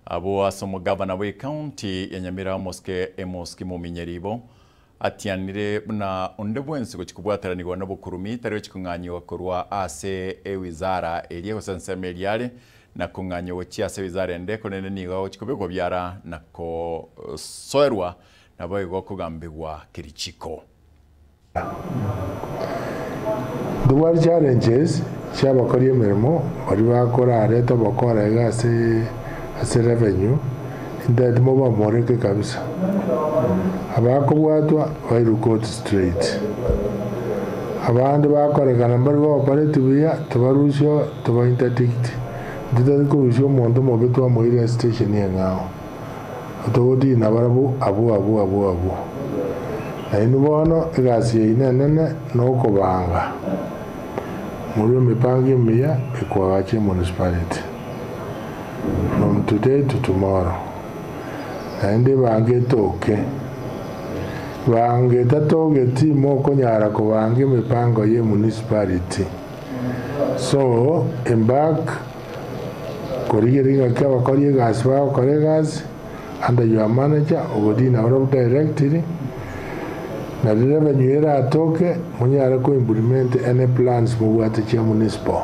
abo asomo governor we county ya Nyamira Moske Muminyeribo atianire na onde bwensi kuchikubwateranirwa no bukurumi tari chikunganyo korwa ase ewizara elie kosensemeliale na kunganyo chiase wizara ndeko nene nigo chikubego byara na ko soerwa na boyego kugambirwa kirichiko. The world challenges cyabakora imirimo bari bakora areta bakora gase revenue ndadi mo bamoreke kabisa abakobwatwa bayirukot straight abandi bakorekana bari operative ya tubarusho tuba interdict ndidari kurusho mondo mo betwa mo ire station yengao atodi na barabu abu ainu bono igasi inene no kobanga muri mipangi miya ikwache municipality from today to tomorrow and bange toke bange tatoge timo konyara ko bange mipango ye municipality so embark koriringa kwa koriye gas ba koregas under your manager odina or directly na revenue era toke munyara ko implement any plans mu wate municipal.